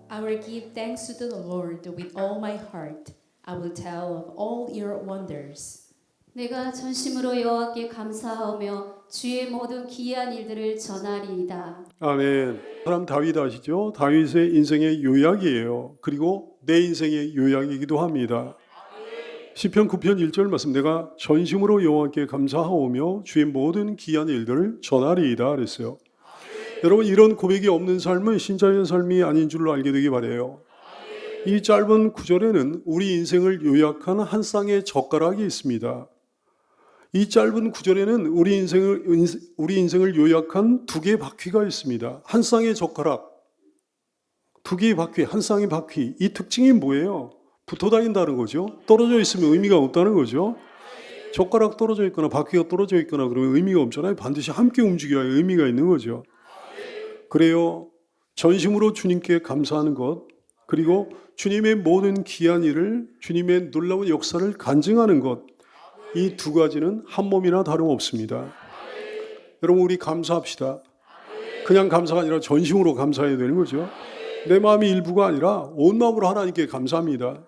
I will give thanks to the Lord with all my heart. I will tell of all your wonders. 내가 전심으로 여호와께 감사하며 주의 모든 기이한 일들을 전하리이다. 아멘. 사람 다윗 아시죠? 다윗의 인생의 요약이에요. 그리고 내 인생의 요약이기도 합니다. 시편 9편 1절 말씀, 내가 전심으로 여호와께 감사하오며 주의 모든 기이한 일들을 전하리이다 그랬어요. 여러분, 이런 고백이 없는 삶은 신자의 삶이 아닌 줄로 알게 되기 바라요. 이 짧은 구절에는 우리 인생을 요약한 한 쌍의 젓가락이 있습니다. 이 짧은 구절에는 우리 인생을 요약한 두 개의 바퀴가 있습니다. 한 쌍의 젓가락, 두 개의 바퀴, 한 쌍의 바퀴. 이 특징이 뭐예요? 붙어 다닌다는 거죠. 떨어져 있으면 의미가 없다는 거죠. 젓가락 떨어져 있거나 바퀴가 떨어져 있거나 그러면 의미가 없잖아요. 반드시 함께 움직여야 의미가 있는 거죠. 그래요. 전심으로 주님께 감사하는 것, 그리고 주님의 모든 귀한 일을, 주님의 놀라운 역사를 간증하는 것, 이 두 가지는 한 몸이나 다름없습니다. 여러분, 우리 감사합시다. 그냥 감사가 아니라 전심으로 감사해야 되는 거죠. 내 마음이 일부가 아니라 온 마음으로 하나님께 감사합니다.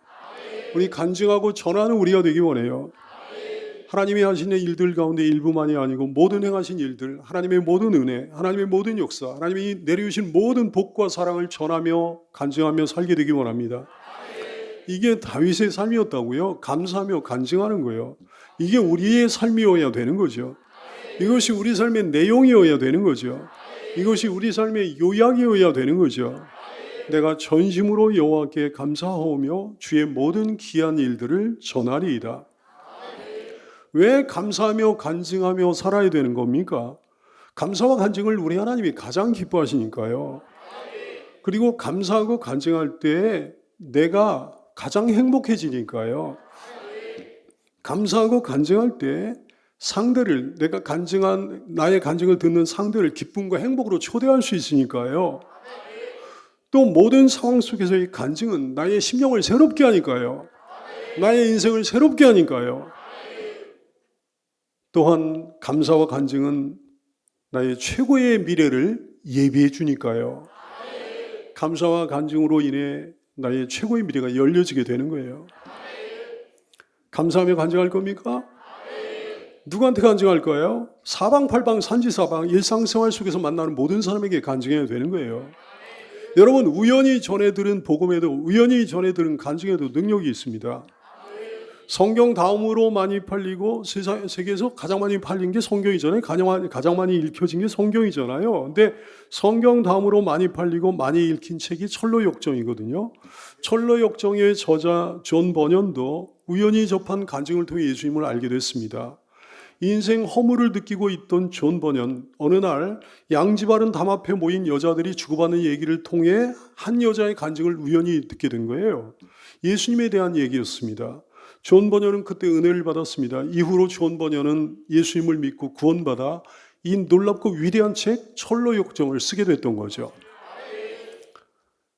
우리 간증하고 전하는 우리가 되기 원해요. 하나님이 하시는 일들 가운데 일부만이 아니고 모든 행하신 일들, 하나님의 모든 은혜, 하나님의 모든 역사, 하나님이 내려주신 모든 복과 사랑을 전하며 간증하며 살게 되기 원합니다. 이게 다윗의 삶이었다고요. 감사하며 간증하는 거예요. 이게 우리의 삶이어야 되는 거죠. 이것이 우리 삶의 내용이어야 되는 거죠. 이것이 우리 삶의 요약이어야 되는 거죠. 내가 전심으로 여호와께 감사하오며 주의 모든 귀한 일들을 전하리이다. 왜 감사하며 간증하며 살아야 되는 겁니까? 감사와 간증을 우리 하나님이 가장 기뻐하시니까요. 그리고 감사하고 간증할 때 내가 가장 행복해지니까요. 감사하고 간증할 때 상대를, 내가 간증한 나의 간증을 듣는 상대를 기쁨과 행복으로 초대할 수 있으니까요. 또 모든 상황 속에서의 간증은 나의 심령을 새롭게 하니까요. 나의 인생을 새롭게 하니까요. 또한 감사와 간증은 나의 최고의 미래를 예비해 주니까요. 감사와 간증으로 인해 나의 최고의 미래가 열려지게 되는 거예요. 감사하며 간증할 겁니까? 누구한테 간증할 거예요? 사방팔방 산지사방 일상생활 속에서 만나는 모든 사람에게 간증해야 되는 거예요. 여러분, 우연히 전해 들은 복음에도, 우연히 전해 들은 간증에도 능력이 있습니다. 성경 다음으로 많이 팔리고 세계에서 가장 많이 팔린 게 성경이잖아요. 가장 많이 읽혀진 게 성경이잖아요. 근데 성경 다음으로 많이 팔리고 많이 읽힌 책이 철로역정이거든요. 철로역정의 저자 존 버년도 우연히 접한 간증을 통해 예수님을 알게 됐습니다. 인생 허물을 느끼고 있던 존 버년, 어느 날 양지바른 담 앞에 모인 여자들이 주고받는 얘기를 통해 한 여자의 간증을 우연히 듣게 된 거예요. 예수님에 대한 얘기였습니다. 존 버년은 그때 은혜를 받았습니다. 이후로 존 버년은 예수님을 믿고 구원받아 이 놀랍고 위대한 책 철로역정을 쓰게 됐던 거죠.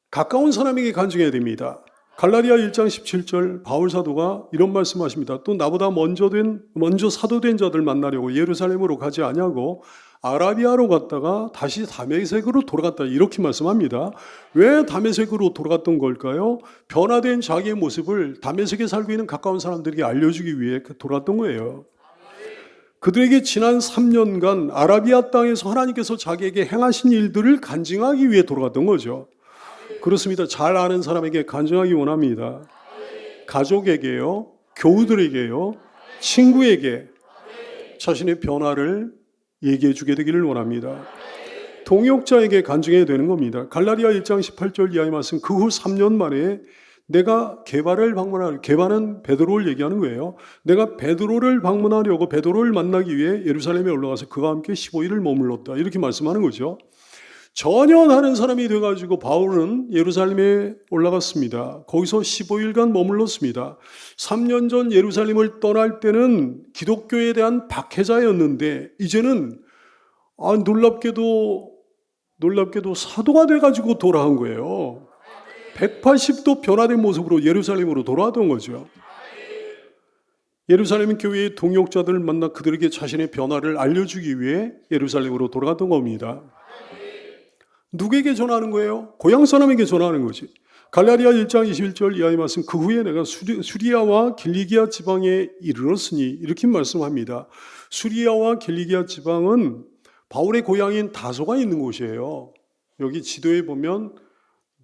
가까운 사람에게 간증해야 됩니다. 갈라디아 1장 17절 바울 사도가 이런 말씀하십니다. 또 나보다 먼저 사도된 자들 만나려고 예루살렘으로 가지 아니하고 아라비아로 갔다가 다시 다메섹으로 돌아갔다, 이렇게 말씀합니다. 왜 다메섹으로 돌아갔던 걸까요? 변화된 자기의 모습을 다메섹에 살고 있는 가까운 사람들에게 알려주기 위해 돌아갔던 거예요. 그들에게 지난 3년간 아라비아 땅에서 하나님께서 자기에게 행하신 일들을 간증하기 위해 돌아갔던 거죠. 그렇습니다. 잘 아는 사람에게 간증하기 원합니다. 가족에게요, 교우들에게요, 친구에게 자신의 변화를 얘기해 주게 되기를 원합니다. 동역자에게 간증해야 되는 겁니다. 갈라디아 1장 18절 이하의 말씀, 그 후 3년 만에 내가 게바는 베드로를 얘기하는 거예요. 내가 베드로를 방문하려고 베드로를 만나기 위해 예루살렘에 올라가서 그와 함께 15일을 머물렀다, 이렇게 말씀하는 거죠. 전혀 다른 사람이 돼가지고 바울은 예루살렘에 올라갔습니다. 거기서 15일간 머물렀습니다. 3년 전 예루살렘을 떠날 때는 기독교에 대한 박해자였는데 이제는 놀랍게도 사도가 돼가지고 돌아온 거예요. 180도 변화된 모습으로 예루살렘으로 돌아왔던 거죠. 예루살렘 교회의 동역자들을 만나 그들에게 자신의 변화를 알려주기 위해 예루살렘으로 돌아갔던 겁니다. 누구에게 전하는 거예요? 고향 사람에게 전하는 거지. 갈라디아 1장 21절 이하의 말씀, 그 후에 내가 수리아와 길리기아 지방에 이르렀으니 이렇게 말씀합니다. 수리아와 길리기아 지방은 바울의 고향인 다소가 있는 곳이에요. 여기 지도에 보면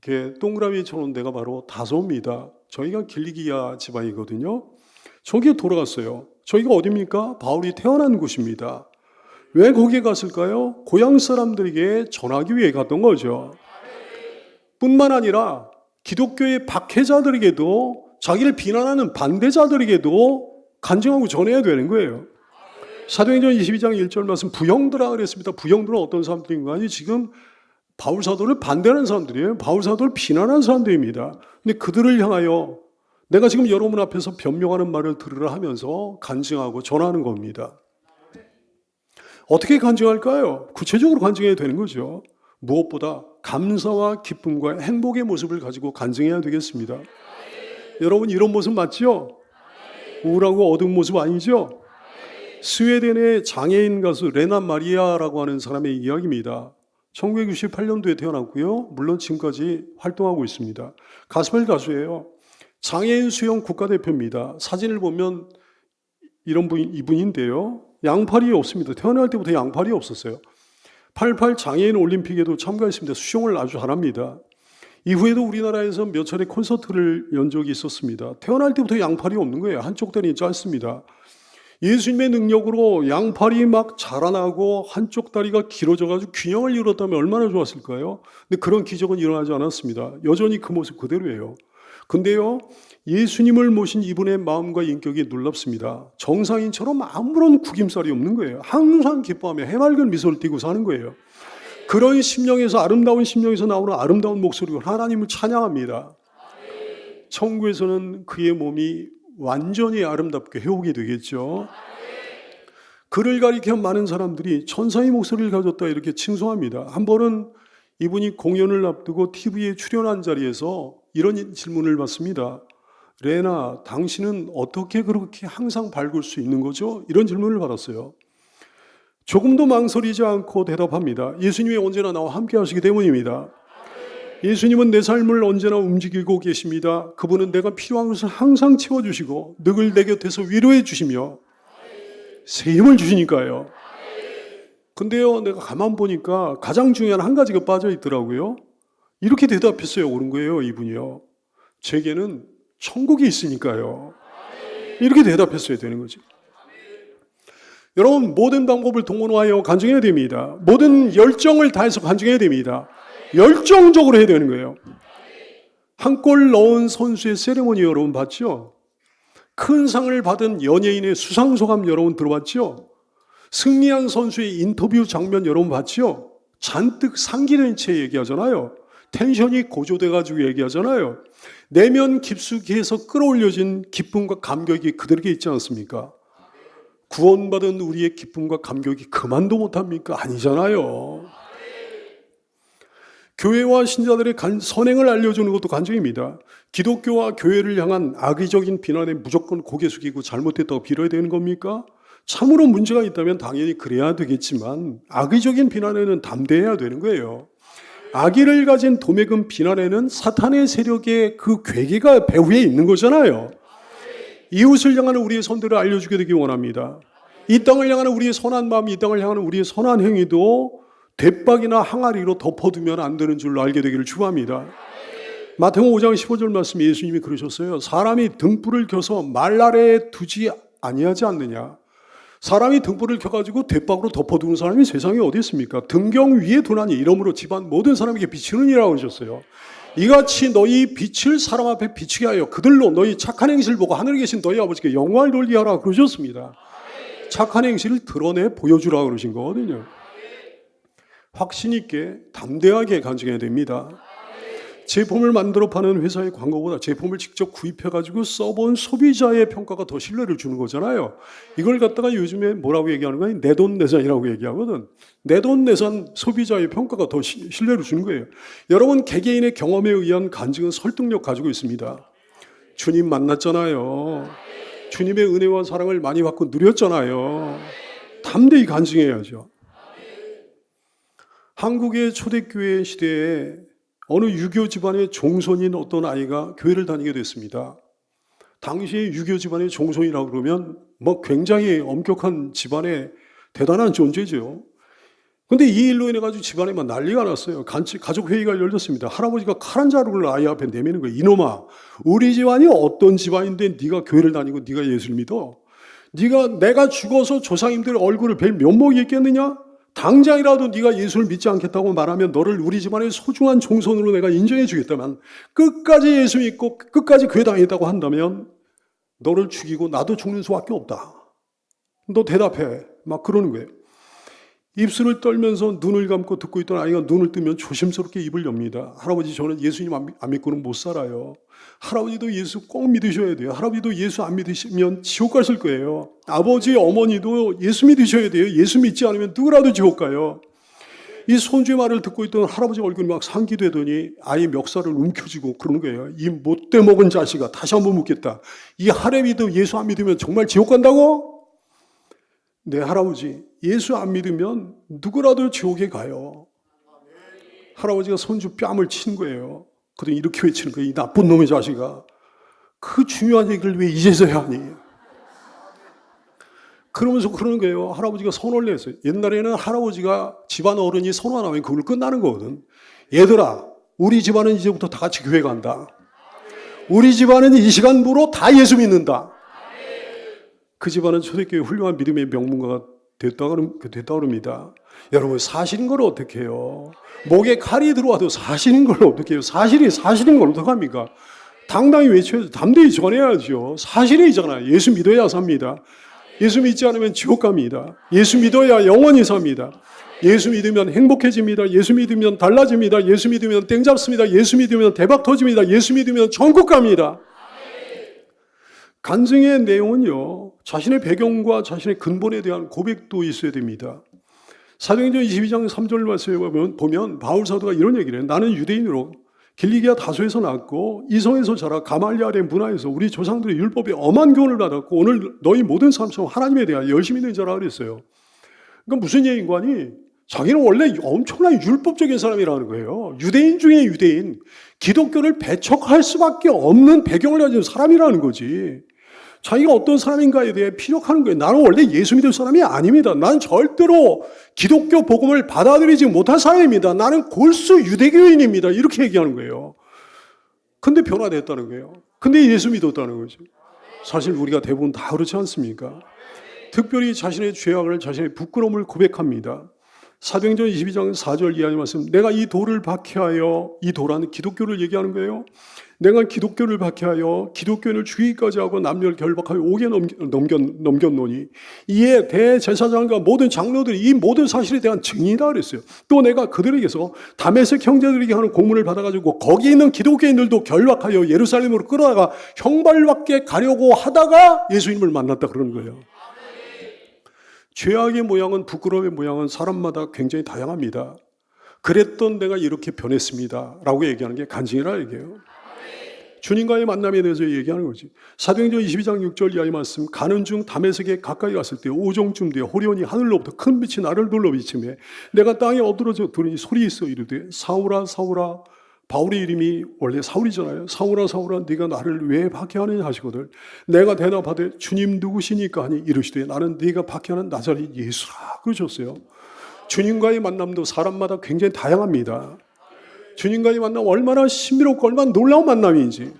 이렇게 동그라미처럼 데가 바로 다소입니다. 저희가 길리기아 지방이거든요. 저기에 돌아갔어요. 저희가 어디입니까? 바울이 태어난 곳입니다. 왜 거기에 갔을까요? 고향 사람들에게 전하기 위해 갔던 거죠. 뿐만 아니라 기독교의 박해자들에게도, 자기를 비난하는 반대자들에게도 간증하고 전해야 되는 거예요. 사도행전 22장 1절 말씀, 부형들아 그랬습니다. 부형들은 어떤 사람들인가? 아니, 지금 바울 사도를 반대하는 사람들이에요. 바울 사도를 비난하는 사람들입니다. 근데 그들을 향하여 내가 지금 여러분 앞에서 변명하는 말을 들으라 하면서 간증하고 전하는 겁니다. 어떻게 간증할까요? 구체적으로 간증해야 되는 거죠. 무엇보다 감사와 기쁨과 행복의 모습을 가지고 간증해야 되겠습니다. 여러분, 이런 모습 맞죠? 우울하고 어두운 모습 아니죠? 스웨덴의 장애인 가수 레나 마리아라고 하는 사람의 이야기입니다. 1998년도에 태어났고요. 물론 지금까지 활동하고 있습니다. 가스펠 가수예요. 장애인 수영 국가대표입니다. 사진을 보면 이분인데요. 양팔이 없습니다. 태어날 때부터 양팔이 없었어요. 88 장애인 올림픽에도 참가했습니다. 수영을 아주 잘합니다. 이후에도 우리나라에서 몇 차례 콘서트를 연 적이 있었습니다. 태어날 때부터 양팔이 없는 거예요. 한쪽 다리 짧습니다. 예수님의 능력으로 양팔이 막 자라나고 한쪽 다리가 길어져가지고 균형을 이뤘다면 얼마나 좋았을까요? 근데 그런 기적은 일어나지 않았습니다. 여전히 그 모습 그대로예요. 근데요, 예수님을 모신 이분의 마음과 인격이 놀랍습니다. 정상인처럼 아무런 구김살이 없는 거예요. 항상 기뻐하며 해맑은 미소를 띠고 사는 거예요. 그런 심령에서, 아름다운 심령에서 나오는 아름다운 목소리로 하나님을 찬양합니다. 천국에서는 그의 몸이 완전히 아름답게 회복이 되겠죠. 그를 가리켜 많은 사람들이 천사의 목소리를 가졌다 이렇게 칭송합니다. 한 번은 이분이 공연을 앞두고 TV에 출연한 자리에서 이런 질문을 받습니다. 레나, 당신은 어떻게 그렇게 항상 밝을 수 있는 거죠? 이런 질문을 받았어요. 조금도 망설이지 않고 대답합니다. 예수님이 언제나 나와 함께 하시기 때문입니다. 예수님은 내 삶을 언제나 움직이고 계십니다. 그분은 내가 필요한 것을 항상 채워주시고 늘 내 곁에서 위로해 주시며 새 힘을 주시니까요. 근데요, 내가 가만 보니까 가장 중요한 한 가지가 빠져 있더라고요. 이렇게 대답했어요. 옳은 거예요, 이분이요. 제게는 천국이 있으니까요. 이렇게 대답했어야 되는 거죠. 여러분, 모든 방법을 동원하여 간증해야 됩니다. 모든 열정을 다해서 간증해야 됩니다. 열정적으로 해야 되는 거예요. 한 골 넣은 선수의 세레모니 여러분 봤죠? 큰 상을 받은 연예인의 수상소감 여러분 들어봤죠? 승리한 선수의 인터뷰 장면 여러분 봤죠? 잔뜩 상기된 채 얘기하잖아요. 텐션이 고조돼가지고 얘기하잖아요. 내면 깊숙이에서 끌어올려진 기쁨과 감격이 그들에게 있지 않습니까? 구원받은 우리의 기쁨과 감격이 그만도 못합니까? 아니잖아요. 교회와 신자들의 선행을 알려주는 것도 간증입니다. 기독교와 교회를 향한 악의적인 비난에 무조건 고개 숙이고 잘못했다고 빌어야 되는 겁니까? 참으로 문제가 있다면 당연히 그래야 되겠지만 악의적인 비난에는 담대해야 되는 거예요. 악의를 가진 도매금 비난에는 사탄의 세력의 그 괴계가 배후에 있는 거잖아요. 이웃을 향하는 우리의 선대를 알려주게 되기 원합니다. 이 땅을 향하는 우리의 선한 마음, 이 땅을 향하는 우리의 선한 행위도 대박이나 항아리로 덮어두면 안 되는 줄로 알게 되기를 축원합니다. 마태복음 5장 15절 말씀 예수님이 그러셨어요. 사람이 등불을 켜서 말 아래에 두지 아니하지 않느냐. 사람이 등불을 켜가지고 대박으로 덮어두는 사람이 세상에 어디 있습니까? 등경 위에 두나니 이러므로 집안 모든 사람에게 비치느니라고 하셨어요. 이같이 너희 빛을 사람 앞에 비치게 하여 그들로 너희 착한 행실을 보고 하늘에 계신 너희 아버지께 영광을 돌리하라 그러셨습니다. 착한 행실을 드러내 보여주라 그러신 거거든요. 확신 있게 담대하게 간증해야 됩니다. 제품을 만들어 파는 회사의 광고보다 제품을 직접 구입해가지고 써본 소비자의 평가가 더 신뢰를 주는 거잖아요. 이걸 갖다가 요즘에 뭐라고 얘기하는 거야? 내돈내산이라고 얘기하거든. 내돈내산 소비자의 평가가 더 신뢰를 주는 거예요. 여러분, 개개인의 경험에 의한 간증은 설득력 가지고 있습니다. 주님 만났잖아요. 주님의 은혜와 사랑을 많이 받고 누렸잖아요. 담대히 간증해야죠. 한국의 초대교회 시대에 어느 유교 집안의 종손인 어떤 아이가 교회를 다니게 됐습니다. 당시에 유교 집안의 종손이라고 그러면 뭐 굉장히 엄격한 집안의 대단한 존재죠. 근데 이 일로 인해 가지고 집안에 막 난리가 났어요. 가족 회의가 열렸습니다. 할아버지가 칼 한 자루를 아이 앞에 내미는 거예요. 이놈아, 우리 집안이 어떤 집안인데 네가 교회를 다니고 네가 예수를 믿어? 내가 죽어서 조상님들 얼굴을 뵐 면목이 있겠느냐? 당장이라도 네가 예수를 믿지 않겠다고 말하면 너를 우리 집안의 소중한 종손으로 내가 인정해 주겠다만, 끝까지 예수 믿고 끝까지 교회 다니겠다고 한다면 너를 죽이고 나도 죽는 수밖에 없다. 너 대답해. 막 그러는 거예요. 입술을 떨면서 눈을 감고 듣고 있던 아이가 눈을 뜨면 조심스럽게 입을 엽니다. 할아버지, 저는 예수님 안 믿고는 못 살아요. 할아버지도 예수 꼭 믿으셔야 돼요. 할아버지도 예수 안 믿으시면 지옥 가실 거예요. 아버지, 어머니도 예수 믿으셔야 돼요. 예수 믿지 않으면 누구라도 지옥 가요. 이 손주의 말을 듣고 있던 할아버지 얼굴이 막 상기되더니 아이 멱살을 움켜쥐고 그러는 거예요. 이 못돼 먹은 자식아, 다시 한번 묻겠다. 이 할애비도 예수 안 믿으면 정말 지옥 간다고? 네, 할아버지, 예수 안 믿으면 누구라도 지옥에 가요. 할아버지가 손주 뺨을 친 거예요. 그랬더니 이렇게 외치는 거예요. 이 나쁜 놈의 자식아, 그 중요한 얘기를 왜 이제서야 하니? 그러면서 그러는 거예요. 할아버지가 선언을 했어요. 옛날에는 할아버지가 집안 어른이 선언하면 그걸 끝나는 거거든. 얘들아, 우리 집안은 이제부터 다 같이 교회 간다. 우리 집안은 이 시간부로 다 예수 믿는다. 그 집안은 초대교회 훌륭한 믿음의 명문가가 됐다 그럽니다. 여러분, 사실인 걸 어떻게 해요? 목에 칼이 들어와도 사실인 걸 어떻게 해요? 사실인 걸 어떡합니까? 당당히 외쳐야죠. 담대히 전해야죠. 사실이잖아요. 예수 믿어야 삽니다. 예수 믿지 않으면 지옥 갑니다. 예수 믿어야 영원히 삽니다. 예수 믿으면 행복해집니다. 예수 믿으면 달라집니다. 예수 믿으면 땡 잡습니다. 예수 믿으면 대박 터집니다. 예수 믿으면 천국 갑니다. 간증의 내용은요, 자신의 배경과 자신의 근본에 대한 고백도 있어야 됩니다. 사도행전 22장 3절 말씀에 보면 바울 사도가 이런 얘기를 해요. 나는 유대인으로 길리기아 다소에서 낳았고 이성에서 자라 가말리알의 문화에서 우리 조상들의 율법에 엄한 교훈을 받았고 오늘 너희 모든 사람처럼 하나님에 대하여 열심히 된 자라 그랬어요. 그러니까 무슨 얘기인가니? 자기는 원래 엄청난 율법적인 사람이라는 거예요. 유대인 중에 유대인, 기독교를 배척할 수밖에 없는 배경을 가진 사람이라는 거지. 자기가 어떤 사람인가에 대해 피력하는 거예요. 나는 원래 예수 믿을 사람이 아닙니다. 나는 절대로 기독교 복음을 받아들이지 못한 사람입니다. 나는 골수 유대교인입니다. 이렇게 얘기하는 거예요. 근데 변화됐다는 거예요. 근데 예수 믿었다는 거죠. 사실 우리가 대부분 다 그렇지 않습니까? 특별히 자신의 죄악을, 자신의 부끄러움을 고백합니다. 사도행전 22장 4절 이하의 말씀, 내가 이 돌을 박해하여, 이 돌은 기독교를 얘기하는 거예요. 내가 기독교를 박해하여 기독교인을 죽이기까지 하고 남녀를 결박하여 옥에 넘겼노니 이에 대제사장과 모든 장로들이 이 모든 사실에 대한 증인이다 그랬어요. 또 내가 그들에게서 다메섹 형제들에게 하는 공문을 받아가지고 거기 있는 기독교인들도 결박하여 예루살렘으로 끌어다가 형벌받게 가려고 하다가 예수님을 만났다 그러는 거예요. 죄악의 모양은, 부끄러움의 모양은 사람마다 굉장히 다양합니다. 그랬던 내가 이렇게 변했습니다 라고 얘기하는 게 간증이라 얘기해요. 주님과의 만남에 대해서 얘기하는 거지. 사도행전 22장 6절 이하의 말씀, 가는 중 다메섹에 가까이 갔을 때 오종쯤 되어 호련히 하늘로부터 큰 빛이 나를 둘러 비치매 내가 땅에 엎드러져 들으니 소리 있어 이르되 사울아 사울아, 바울의 이름이 원래 사울이잖아요. 사울아 사울아, 네가 나를 왜 박해하느냐 하시거든. 내가 대답하되 주님 누구시니까 하니 이르시되 나는 네가 박해하는 나자렛 예수라 그러셨어요. 주님과의 만남도 사람마다 굉장히 다양합니다. 주님과의 만남 얼마나 신비롭고 얼마나 놀라운 만남인지,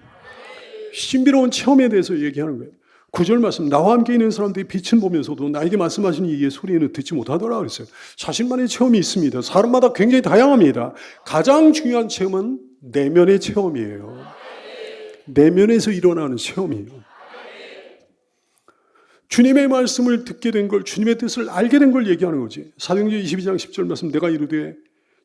신비로운 체험에 대해서 얘기하는 거예요. 9절 말씀, 나와 함께 있는 사람들이 빛을 보면서도 나에게 말씀하시는 이의 소리는 듣지 못하더라 그랬어요. 자신만의 체험이 있습니다. 사람마다 굉장히 다양합니다. 가장 중요한 체험은 내면의 체험이에요. 내면에서 일어나는 체험이에요. 주님의 말씀을 듣게 된 걸, 주님의 뜻을 알게 된 걸 얘기하는 거지. 사도행전 22장 10절 말씀, 내가 이르되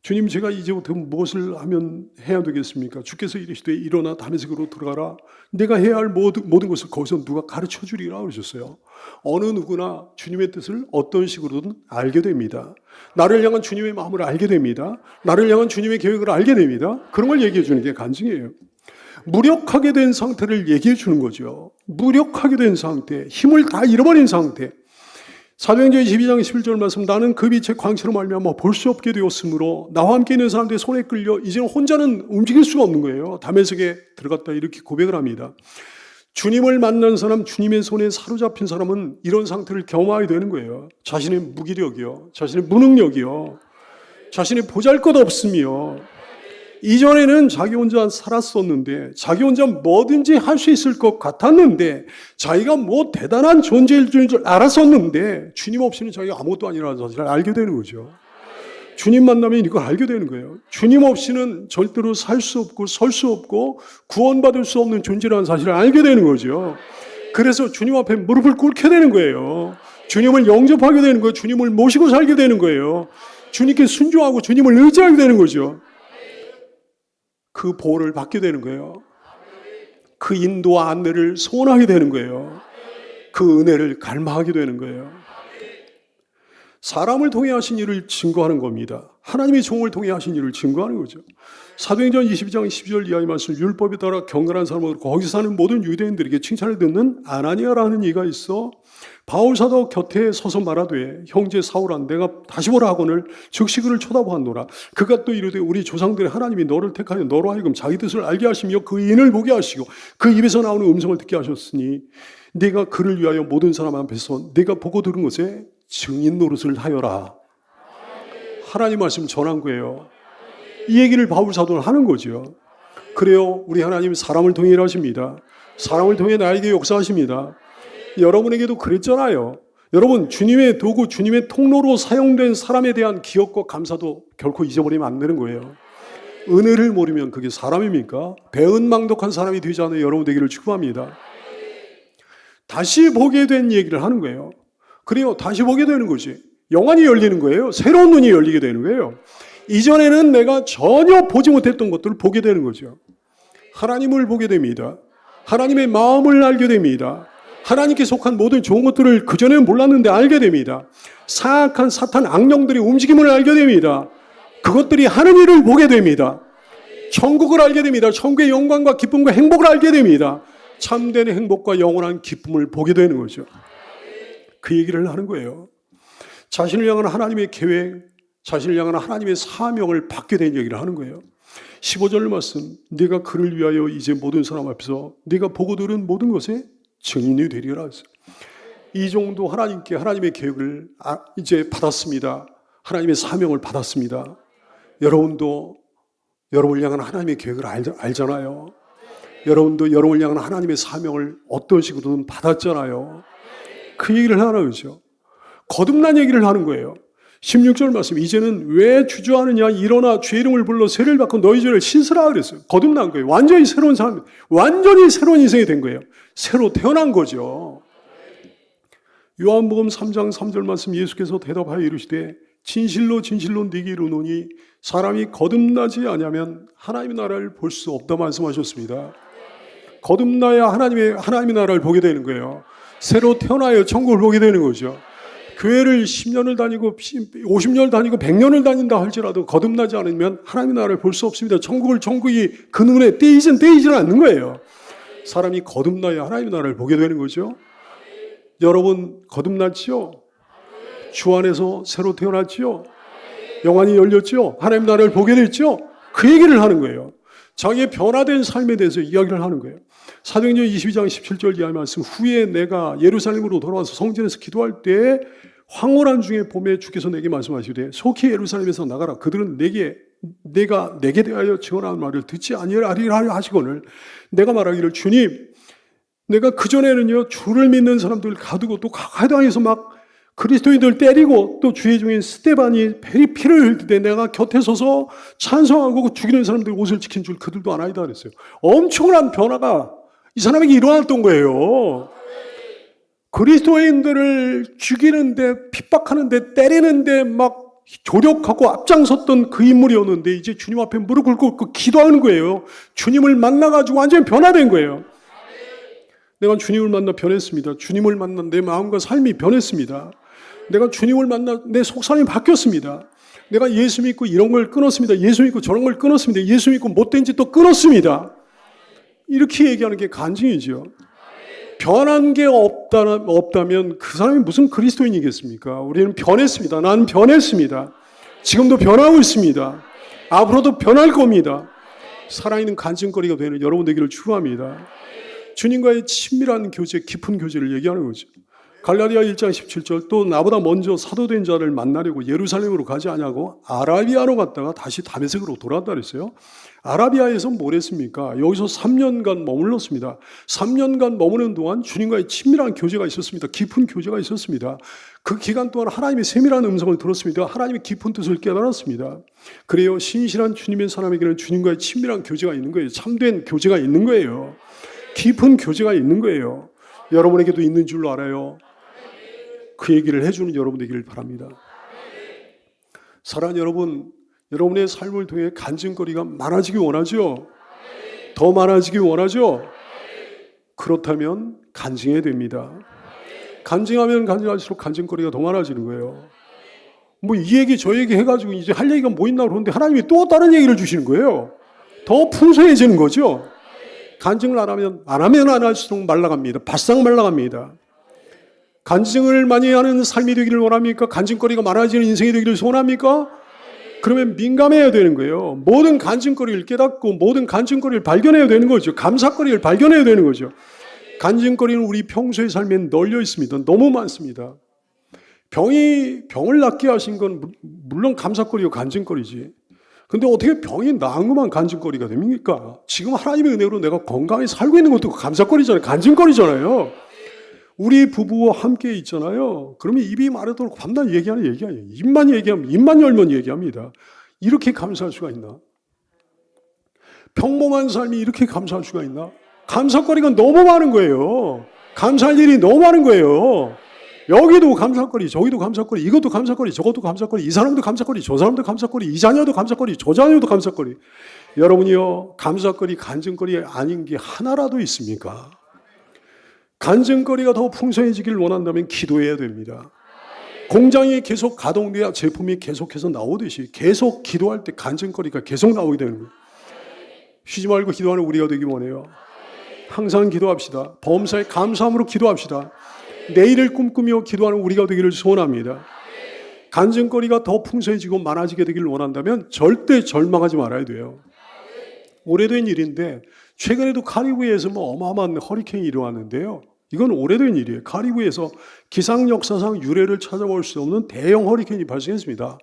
주님, 제가 이제부터 무엇을 하면 해야 되겠습니까? 주께서 이르시되 일어나 다메섹으로 들어가라. 내가 해야 할 모든 것을 거기서 누가 가르쳐 주리라 그러셨어요. 어느 누구나 주님의 뜻을 어떤 식으로든 알게 됩니다. 나를 향한 주님의 마음을 알게 됩니다. 나를 향한 주님의 계획을 알게 됩니다. 그런 걸 얘기해 주는 게 간증이에요. 무력하게 된 상태를 얘기해 주는 거죠. 무력하게 된 상태, 힘을 다 잃어버린 상태. 사도행전 22장 11절 말씀, 나는 그 빛의 광채로 말미암아 볼 수 없게 되었으므로 나와 함께 있는 사람들의 손에 끌려 이제는 혼자는 움직일 수가 없는 거예요. 다메섹에 들어갔다 이렇게 고백을 합니다. 주님을 만난 사람, 주님의 손에 사로잡힌 사람은 이런 상태를 경험하게 되는 거예요. 자신의 무기력이요, 자신의 무능력이요, 자신의 보잘것없음이요. 이전에는 자기 혼자 살았었는데, 자기 혼자 뭐든지 할 수 있을 것 같았는데, 자기가 뭐 대단한 존재일 줄 알았었는데, 주님 없이는 자기가 아무것도 아니라는 사실을 알게 되는 거죠. 주님 만나면 이걸 알게 되는 거예요. 주님 없이는 절대로 살 수 없고 설 수 없고 구원받을 수 없는 존재라는 사실을 알게 되는 거죠. 그래서 주님 앞에 무릎을 꿇게 되는 거예요. 주님을 영접하게 되는 거예요. 주님을 모시고 살게 되는 거예요. 주님께 순종하고 주님을 의지하게 되는 거죠. 그 보호를 받게 되는 거예요. 그 인도와 안내를 소원하게 되는 거예요. 그 은혜를 갈망하게 되는 거예요. 사람을 통해 하신 일을 증거하는 겁니다. 하나님의 종을 통해 하신 일을 증거하는 거죠. 사도행전 22장 12절 이하의 말씀, 율법에 따라 경건한 사람으로 거기 사는 모든 유대인들에게 칭찬을 듣는 아나니아라는 이가 있어 바울 사도 곁에 서서 말하되, 형제 사울아, 내가 다시 보라 하거늘 즉시 그를 쳐다보았노라. 그가 또 이르되, 우리 조상들의 하나님이 너를 택하여 너로 하여금 자기 뜻을 알게 하시며 그 인을 보게 하시고 그 입에서 나오는 음성을 듣게 하셨으니 네가 그를 위하여 모든 사람 앞에서 네가 보고 들은 것에 증인 노릇을 하여라. 하나님 말씀 전한 거예요. 이 얘기를 바울 사도는 하는 거죠. 그래요, 우리 하나님 사람을 통해 일하십니다. 사람을 통해 나에게 역사하십니다. 여러분에게도 그랬잖아요. 여러분, 주님의 도구, 주님의 통로로 사용된 사람에 대한 기억과 감사도 결코 잊어버리면 안 되는 거예요. 은혜를 모르면 그게 사람입니까? 배은망덕한 사람이 되지 않는 여러분 되기를 축복합니다. 다시 보게 된 얘기를 하는 거예요. 그래요, 다시 보게 되는 거지. 영안이 열리는 거예요. 새로운 눈이 열리게 되는 거예요. 이전에는 내가 전혀 보지 못했던 것들을 보게 되는 거죠. 하나님을 보게 됩니다. 하나님의 마음을 알게 됩니다. 하나님께 속한 모든 좋은 것들을 그전에는 몰랐는데 알게 됩니다. 사악한 사탄 악령들의 움직임을 알게 됩니다. 그것들이 하는 일을 보게 됩니다. 천국을 알게 됩니다. 천국의 영광과 기쁨과 행복을 알게 됩니다. 참된 행복과 영원한 기쁨을 보게 되는 거죠. 그 얘기를 하는 거예요. 자신을 향한 하나님의 계획, 자신을 향한 하나님의 사명을 받게 된 얘기를 하는 거예요. 15절 말씀, 네가 그를 위하여 이제 모든 사람 앞에서 네가 보고 들은 모든 것에 증인이 되리라. 이 정도 하나님께 하나님의 계획을 이제 받았습니다. 하나님의 사명을 받았습니다. 여러분도 여러분을 향한 하나님의 계획을 알잖아요. 여러분도 여러분을 향한 하나님의 사명을 어떤 식으로든 받았잖아요. 그 얘기를 하는 거죠. 거듭난 얘기를 하는 거예요. 16절 말씀, 이제는 왜 주저하느냐, 일어나 주의 이름을 불러 세례를 받고 너희 죄를 씻으라 그랬어요. 거듭난 거예요. 완전히 새로운 사람, 완전히 새로운 인생이 된 거예요. 새로 태어난 거죠. 요한복음 3장 3절 말씀, 예수께서 대답하여 이르시되 진실로 진실로 네게 이르노니 사람이 거듭나지 아니하면 하나님의 나라를 볼 수 없다 말씀하셨습니다. 거듭나야 하나님의 나라를 보게 되는 거예요. 새로 태어나야 천국을 보게 되는 거죠. 교회를 10년을 다니고 50년을 다니고 100년을 다닌다 할지라도 거듭나지 않으면 하나님의 나라를 볼 수 없습니다. 천국이 그 눈에 떼이지는 않는 거예요. 사람이 거듭나야 하나님의 나라를 보게 되는 거죠. 여러분 거듭났지요? 주 안에서 새로 태어났지요? 영안이 열렸지요? 하나님의 나라를 보게 됐지요? 그 얘기를 하는 거예요. 자기의 변화된 삶에 대해서 이야기를 하는 거예요. 사도행전 22장 17절 이하의 말씀, 후에 내가 예루살렘으로 돌아와서 성전에서 기도할 때 황홀한 중에 봄에 주께서 내게 말씀하시되 속히 예루살렘에서 나가라. 그들은 내가 내게 대하여 증언한 말을 듣지 아니하리라 하시거늘 내가 말하기를 주님, 내가 그전에는요 주를 믿는 사람들 가두고 또 가해당해서 막 그리스도인들 때리고 또 주의 종인 스데반이 피를 흘릴 때 내가 곁에 서서 찬송하고 죽이는 사람들 옷을 지킨 줄 그들도 아나이다 그랬어요. 엄청난 변화가 이 사람에게 일어났던 거예요. 그리스도인들을 죽이는데 핍박하는데 때리는데 막 조력하고 앞장섰던 그 인물이었는데 이제 주님 앞에 무릎 꿇고 기도하는 거예요. 주님을 만나가지고 완전히 변화된 거예요. 내가 주님을 만나 변했습니다. 주님을 만나 내 마음과 삶이 변했습니다. 내가 주님을 만나 내 속사람이 바뀌었습니다. 내가 예수 믿고 이런 걸 끊었습니다. 예수 믿고 저런 걸 끊었습니다. 예수 믿고 못된 짓도 끊었습니다. 이렇게 얘기하는 게 간증이죠. 변한 게 없다면 그 사람이 무슨 그리스도인이겠습니까? 우리는 변했습니다. 나는 변했습니다. 지금도 변하고 있습니다. 앞으로도 변할 겁니다. 살아있는 간증거리가 되는 여러분 되기를 축원합니다. 주님과의 친밀한 교제, 깊은 교제를 얘기하는 거죠. 갈라디아 1장 17절 또 나보다 먼저 사도된 자를 만나려고 예루살렘으로 가지 않냐고 아라비아로 갔다가 다시 다메섹으로 돌아왔다 그랬어요. 아라비아에서 뭘 했습니까? 여기서 3년간 머물렀습니다. 3년간 머무는 동안 주님과의 친밀한 교제가 있었습니다. 깊은 교제가 있었습니다. 그 기간 동안 하나님의 세밀한 음성을 들었습니다. 하나님의 깊은 뜻을 깨달았습니다. 그래요. 신실한 주님의 사람에게는 주님과의 친밀한 교제가 있는 거예요. 참된 교제가 있는 거예요. 깊은 교제가 있는 거예요. 여러분에게도 있는 줄로 알아요. 그 얘기를 해주는 여러분 되기를 바랍니다. 사랑하는 여러분, 여러분의 삶을 통해 간증거리가 많아지기 원하죠? 더 많아지기 원하죠? 그렇다면 간증해야 됩니다. 간증하면 간증할수록 간증거리가 더 많아지는 거예요. 뭐 이 얘기 저 얘기 해가지고 이제 할 얘기가 뭐 있나 그러는데 하나님이 또 다른 얘기를 주시는 거예요. 더 풍성해지는 거죠. 간증을 안 하면 안 할수록 말라갑니다. 바싹 말라갑니다. 간증을 많이 하는 삶이 되기를 원합니까? 간증거리가 많아지는 인생이 되기를 소원합니까? 그러면 민감해야 되는 거예요. 모든 간증거리를 깨닫고 모든 간증거리를 발견해야 되는 거죠. 감사거리를 발견해야 되는 거죠. 간증거리는 우리 평소의 삶에 널려 있습니다. 너무 많습니다. 병을 낫게 하신 건 물론 감사거리고 간증거리지. 근데 어떻게 병이 나은 것만 간증거리가 됩니까? 지금 하나님의 은혜로 내가 건강히 살고 있는 것도 간사거리잖아요. 간증거리잖아요. 우리 부부와 함께 있잖아요. 그러면 입이 마르도록 밤낮 얘기하는 얘기 아니에요. 입만 열면 얘기합니다. 이렇게 감사할 수가 있나? 평범한 삶이 이렇게 감사할 수가 있나? 감사거리가 너무 많은 거예요. 감사할 일이 너무 많은 거예요. 여기도 감사거리, 저기도 감사거리, 이것도 감사거리, 저것도 감사거리, 이 사람도 감사거리, 저 사람도 감사거리, 이 자녀도 감사거리, 저 자녀도 감사거리. 여러분이요, 감사거리, 간증거리 아닌 게 하나라도 있습니까? 간증거리가 더 풍성해지길 원한다면 기도해야 됩니다. 공장이 계속 가동돼야 제품이 계속해서 나오듯이 계속 기도할 때 간증거리가 계속 나오게 되는 거예요. 쉬지 말고 기도하는 우리가 되기 원해요. 항상 기도합시다. 범사에 감사함으로 기도합시다. 내일을 꿈꾸며 기도하는 우리가 되기를 소원합니다. 간증거리가 더 풍성해지고 많아지게 되기를 원한다면 절대 절망하지 말아야 돼요. 오래된 일인데 최근에도 카리브해에서 어마어마한 허리케인이 일어났는데요. 이건 오래된 일이에요. 카리브해에서 기상 역사상 유례를 찾아볼 수 없는 대형 허리케인이 발생했습니다.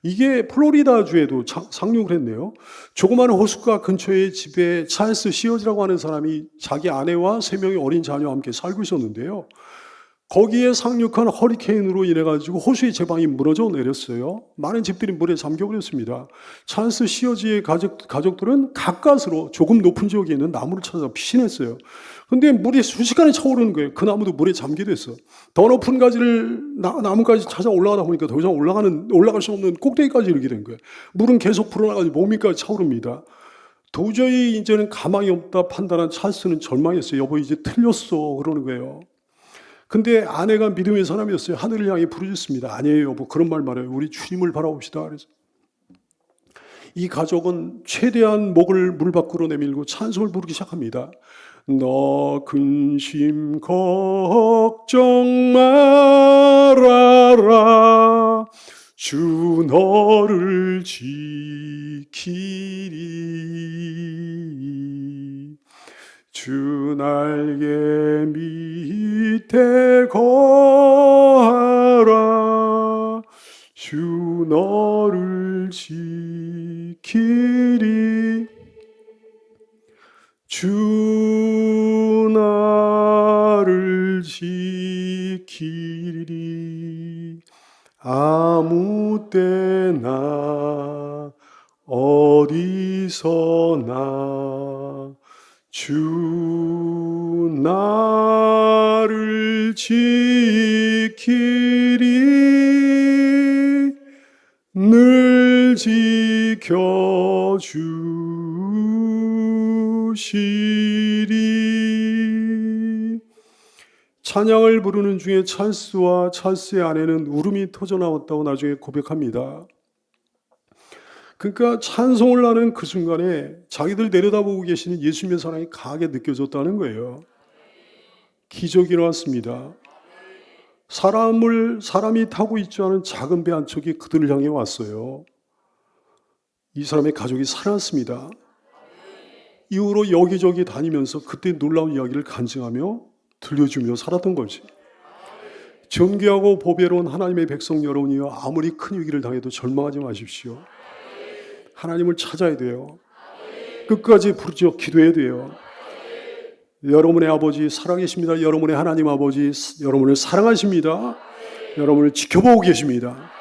이게 플로리다주에도 상륙을 했네요. 조그마한 호숫가 근처의 집에 찰스 시어즈라고 하는 사람이 자기 아내와 3명의 어린 자녀와 함께 살고 있었는데요. 거기에 상륙한 허리케인으로 인해가지고 호수의 제방이 무너져 내렸어요. 많은 집들이 물에 잠겨버렸습니다. 찰스 시어즈의 가족들은 가까스로 조금 높은 지역에 있는 나무를 찾아 피신했어요. 근데 물이 순식간에 차오르는 거예요. 그 나무도 물에 잠기게 됐어. 더 높은 나무까지 찾아 올라가다 보니까 더 이상 올라갈 수 없는 꼭대기까지 이르게 된 거예요. 물은 계속 불어나가지고 몸위까지 차오릅니다. 도저히 이제는 가망이 없다 판단한 찰스는 절망했어요. 여보 이제 틀렸어 그러는 거예요. 근데 아내가 믿음의 사람이었어요. 하늘을 향해 부르짖습니다. 아니에요 여보 그런 말 말아요. 우리 주님을 바라봅시다. 그래서 이 가족은 최대한 목을 물 밖으로 내밀고 찬송을 부르기 시작합니다. 너 근심 걱정 말아라 주 너를 지키리 주 날개 밑에 거하라 주 너를 지키리 주 나를 지키리 아무 때나 어디서나 주 나를 지키리 늘 지켜주시리. 찬양을 부르는 중에 찰스와 찰스의 아내는 울음이 터져나왔다고 나중에 고백합니다. 그러니까 찬송을 하는 그 순간에 자기들 내려다보고 계시는 예수님의 사랑이 강하게 느껴졌다는 거예요. 기적이 일어났습니다. 사람이 타고 있지 않은 작은 배 한 척이 그들을 향해 왔어요. 이 사람의 가족이 살았습니다. 이후로 여기저기 다니면서 그때 놀라운 이야기를 간증하며 들려주며 살았던 거지. 존귀하고 보배로운 하나님의 백성 여러분이여, 아무리 큰 위기를 당해도 절망하지 마십시오. 하나님을 찾아야 돼요. 끝까지 부르짖어 기도해야 돼요. 여러분의 아버지 살아계십니다. 여러분의 하나님 아버지 여러분을 사랑하십니다. 여러분을 지켜보고 계십니다.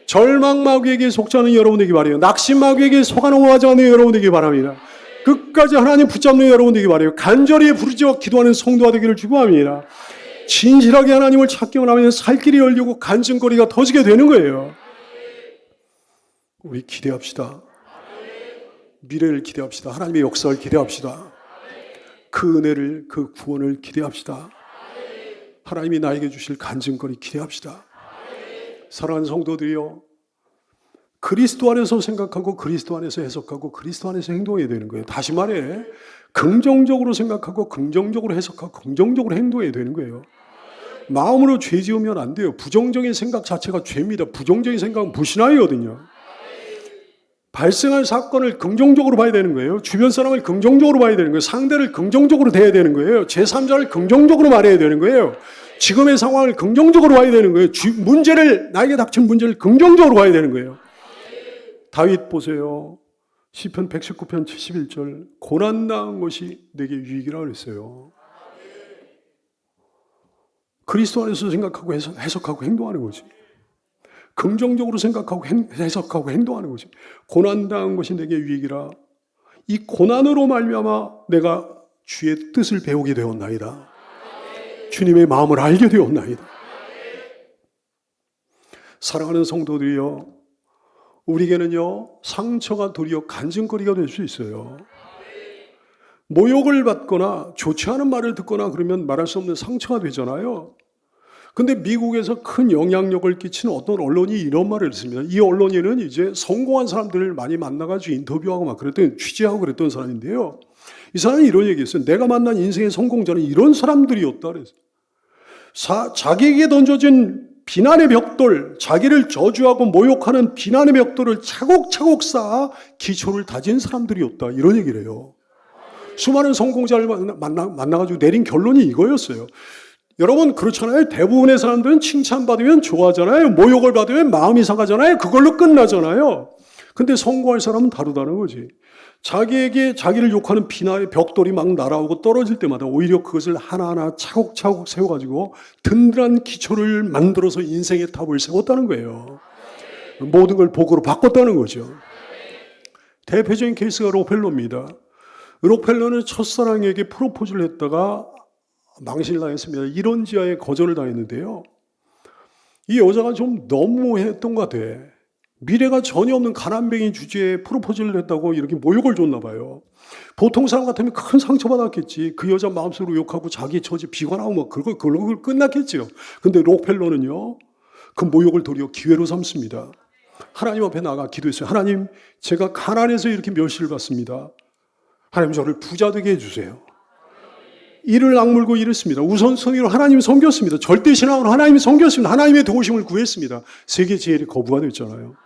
절망마귀에게 속지 않은 여러분에게 바라요. 낙심마귀에게 속아넘어가지 않는 여러분에게 바랍니다. 끝까지 하나님 붙잡는 여러분에게 바라요. 간절히 부르짖어 기도하는 성도가 되기를 축원합니다. 진실하게 하나님을 찾기만 하면 살 길이 열리고 간증거리가 터지게 되는 거예요. 우리 기대합시다. 미래를 기대합시다. 하나님의 역사를 기대합시다. 그 은혜를, 그 구원을 기대합시다. 하나님이 나에게 주실 간증거리 기대합시다. 사랑하는 성도들이요, 그리스도 안에서 생각하고 그리스도 안에서 해석하고 그리스도 안에서 행동해야 되는 거예요. 다시 말해, 긍정적으로 생각하고 긍정적으로 해석하고 긍정적으로 행동해야 되는 거예요. 마음으로 죄 지으면 안 돼요. 부정적인 생각 자체가 죄입니다. 부정적인 생각은 불신앙이거든요. 발생할 사건을 긍정적으로 봐야 되는 거예요. 주변 사람을 긍정적으로 봐야 되는 거예요. 상대를 긍정적으로 대해야 되는 거예요. 제3자를 긍정적으로 말해야 되는 거예요. 지금의 상황을 긍정적으로 봐야 되는 거예요. 나에게 닥친 문제를 긍정적으로 봐야 되는 거예요. 다윗 보세요. 시편 119편 71절, 고난당한 것이 내게 유익이라고 그랬어요. 그리스도 안에서 생각하고 해석하고 행동하는 거지. 긍정적으로 생각하고 해석하고 행동하는 거지. 고난당한 것이 내게 유익이라. 이 고난으로 말미암아 내가 주의 뜻을 배우게 되었나이다. 주님의 마음을 알게 되었나이다. 사랑하는 성도들이여, 우리에게는요, 상처가 도리어 간증거리가 될 수 있어요. 모욕을 받거나 좋지 않은 말을 듣거나 그러면 말할 수 없는 상처가 되잖아요. 근데 미국에서 큰 영향력을 끼치는 어떤 언론이 이런 말을 했습니다. 이 언론인은 이제 성공한 사람들을 많이 만나가지고 인터뷰하고 막 취재하고 그랬던 사람인데요. 이 사람이 이런 얘기했어요. 내가 만난 인생의 성공자는 이런 사람들이었다 그랬어요. 자기에게 던져진 비난의 벽돌, 자기를 저주하고 모욕하는 비난의 벽돌을 차곡차곡 쌓아 기초를 다진 사람들이었다. 이런 얘기를 해요. 수많은 성공자를 만나가지고 내린 결론이 이거였어요. 여러분 그렇잖아요. 대부분의 사람들은 칭찬받으면 좋아하잖아요. 모욕을 받으면 마음이 상하잖아요. 그걸로 끝나잖아요. 근데 성공할 사람은 다르다는 거지. 자기를 욕하는 비난의 벽돌이 막 날아오고 떨어질 때마다 오히려 그것을 하나하나 차곡차곡 세워가지고 든든한 기초를 만들어서 인생의 탑을 세웠다는 거예요. 모든 걸 복으로 바꿨다는 거죠. 대표적인 케이스가 록펠러입니다. 록펠러는 첫사랑에게 프로포즈를 했다가 망신을 당했습니다. 이런 지하에 거절을 당했는데요. 이 여자가 좀 너무했던 것 같아. 미래가 전혀 없는 가난뱅이 주제에 프로포즈를 했다고 이렇게 모욕을 줬나 봐요. 보통 사람 같으면 큰 상처받았겠지. 그 여자 마음속으로 욕하고 자기 처지 비관하고 뭐 그걸로 끝났겠죠. 근데 록펠러는요, 그 모욕을 도리어 기회로 삼습니다. 하나님 앞에 나가 기도했어요. 하나님, 제가 가난해서 이렇게 멸시를 받습니다. 하나님, 저를 부자 되게 해주세요. 이를 악물고 이랬습니다. 우선순위로 하나님 섬겼습니다. 절대신앙으로 하나님 섬겼습니다. 하나님의 도우심을 구했습니다. 세계 지혜의 거부가 됐잖아요.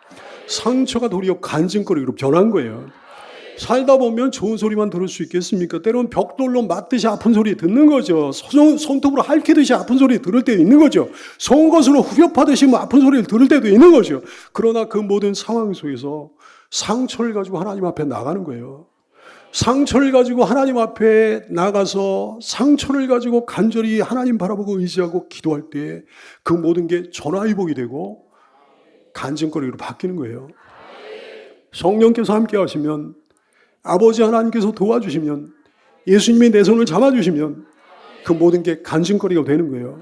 상처가 도리어 간증거리로 변한 거예요. 살다 보면 좋은 소리만 들을 수 있겠습니까? 때로는 벽돌로 맞듯이 아픈 소리 듣는 거죠. 손톱으로 핥히듯이 아픈 소리 들을 때도 있는 거죠. 송곳으로 후벼파듯이 아픈 소리를 들을 때도 있는 거죠. 그러나 그 모든 상황 속에서 상처를 가지고 하나님 앞에 나가는 거예요. 상처를 가지고 하나님 앞에 나가서 상처를 가지고 간절히 하나님 바라보고 의지하고 기도할 때 그 모든 게 전화위복이 되고 간증거리로 바뀌는 거예요. 성령께서 함께 하시면, 아버지 하나님께서 도와주시면, 예수님이 내 손을 잡아주시면 그 모든 게 간증거리가 되는 거예요.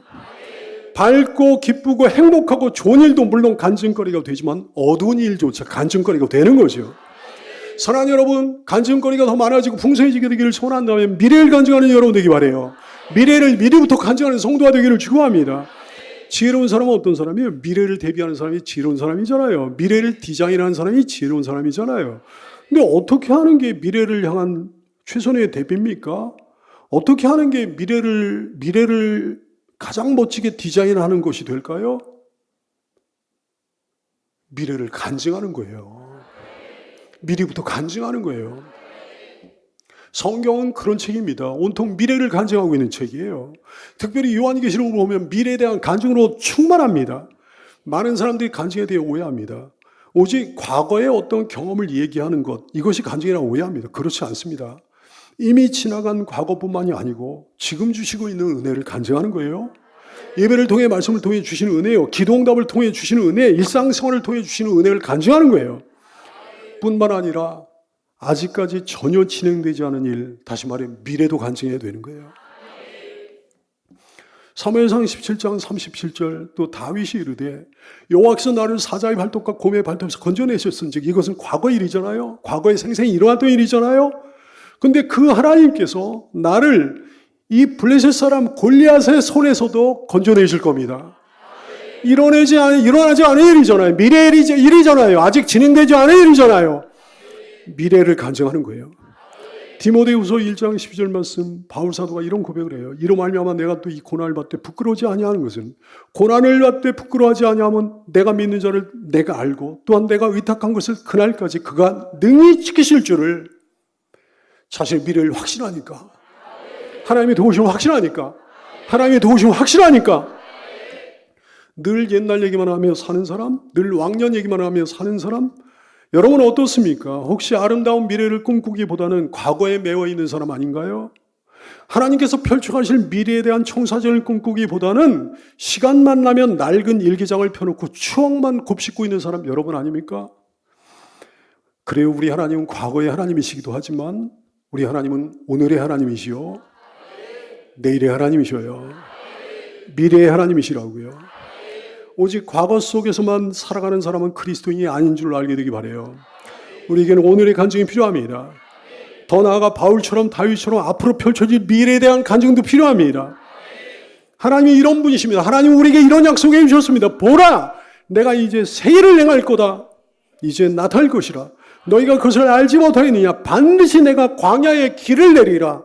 밝고 기쁘고 행복하고 좋은 일도 물론 간증거리가 되지만 어두운 일조차 간증거리가 되는 거죠. 사랑하는 여러분, 간증거리가 더 많아지고 풍성해지게 되기를 소원한다면 미래를 간증하는 여러분 되기 바라요. 미래를 미리부터 간증하는 성도가 되기를 축원합니다. 지혜로운 사람은 어떤 사람이에요? 미래를 대비하는 사람이 지혜로운 사람이잖아요. 미래를 디자인하는 사람이 지혜로운 사람이잖아요. 근데 어떻게 하는 게 미래를 향한 최선의 대비입니까? 어떻게 하는 게 미래를 가장 멋지게 디자인하는 것이 될까요? 미래를 간증하는 거예요. 미리부터 간증하는 거예요. 성경은 그런 책입니다. 온통 미래를 간증하고 있는 책이에요. 특별히 요한계시록을 보면 미래에 대한 간증으로 충만합니다. 많은 사람들이 간증에 대해 오해합니다. 오직 과거의 어떤 경험을 얘기하는 것, 이것이 간증이라고 오해합니다. 그렇지 않습니다. 이미 지나간 과거뿐만이 아니고 지금 주시고 있는 은혜를 간증하는 거예요. 예배를 통해 말씀을 통해 주시는 은혜요. 기도응답을 통해 주시는 은혜, 일상생활을 통해 주시는 은혜를 간증하는 거예요. 뿐만 아니라 아직까지 전혀 진행되지 않은 일, 다시 말해 미래도 간증해야 되는 거예요. 사무엘상 17장 37절 또 다윗이 이르되 여호와께서 나를 사자의 발톱과 곰의 발톱에서 건져내셨은즉 이것은 과거 일이잖아요. 과거에 생생히 일어났던 일이잖아요. 근데 그 하나님께서 나를 이 블레셋 사람 골리앗의 손에서도 건져내실 겁니다. 일어나지 않은 일이잖아요. 미래 일이잖아요. 아직 진행되지 않은 일이잖아요. 미래를 간증하는 거예요. 디모데후서 1장 12절 말씀 바울 사도가 이런 고백을 해요. 이로 말미암아 내가 또 이 고난을 받되 부끄러워하지 아니하는 것은 고난을 받되 부끄러워하지 아니하면 내가 믿는 자를 내가 알고 또한 내가 위탁한 것을 그날까지 그가 능히 지키실 줄을 자신의 미래를 확신하니까 하나님의 도우심을 확신하니까 하나님의 도우심을 확신하니까 늘 옛날 얘기만 하며 사는 사람, 늘 왕년 얘기만 하며 사는 사람, 여러분은 어떻습니까? 혹시 아름다운 미래를 꿈꾸기보다는 과거에 매여 있는 사람 아닌가요? 하나님께서 펼쳐가실 미래에 대한 청사진을 꿈꾸기보다는 시간만 나면 낡은 일기장을 펴놓고 추억만 곱씹고 있는 사람 여러분 아닙니까? 그래요, 우리 하나님은 과거의 하나님이시기도 하지만 우리 하나님은 오늘의 하나님이시요 내일의 하나님이셔요. 미래의 하나님이시라고요. 오직 과거 속에서만 살아가는 사람은 그리스도인이 아닌 줄 알게 되기 바라요. 우리에게는 오늘의 간증이 필요합니다. 더 나아가 바울처럼 다윗처럼 앞으로 펼쳐질 미래에 대한 간증도 필요합니다. 하나님이 이런 분이십니다. 하나님 우리에게 이런 약속해 주셨습니다. 보라, 내가 이제 새 일을 행할 거다. 이제 나타날 것이라. 너희가 그것을 알지 못하겠느냐. 반드시 내가 광야에 길을 내리라.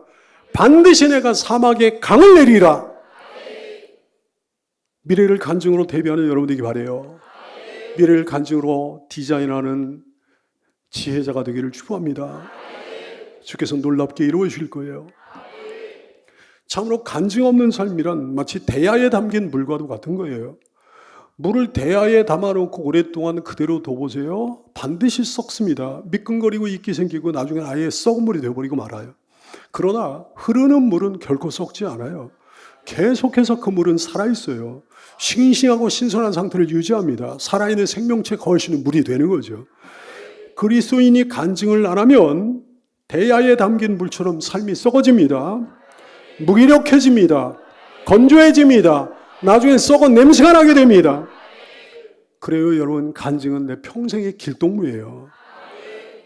반드시 내가 사막에 강을 내리라. 미래를 간증으로 대비하는 여러분들에게 바라요. 미래를 간증으로 디자인하는 지혜자가 되기를 축복합니다. 주께서 놀랍게 이루어 주실 거예요. 참으로 간증 없는 삶이란 마치 대야에 담긴 물과도 같은 거예요. 물을 대야에 담아놓고 오랫동안 그대로 둬보세요. 반드시 썩습니다. 미끈거리고 이끼 생기고 나중에 아예 썩은 물이 되어버리고 말아요. 그러나 흐르는 물은 결코 썩지 않아요. 계속해서 그 물은 살아있어요. 싱싱하고 신선한 상태를 유지합니다. 살아있는 생명체 거울시는 물이 되는 거죠. 그리스도인이 간증을 안 하면 대야에 담긴 물처럼 삶이 썩어집니다. 무기력해집니다. 건조해집니다. 나중에 썩은 냄새가 나게 됩니다. 그래요, 여러분. 간증은 내 평생의 길동무예요.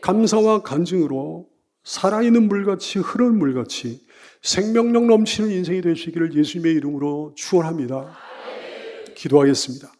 감사와 간증으로 살아있는 물같이 흐르는 물같이 생명력 넘치는 인생이 되시기를 예수님의 이름으로 축원합니다. 기도하겠습니다.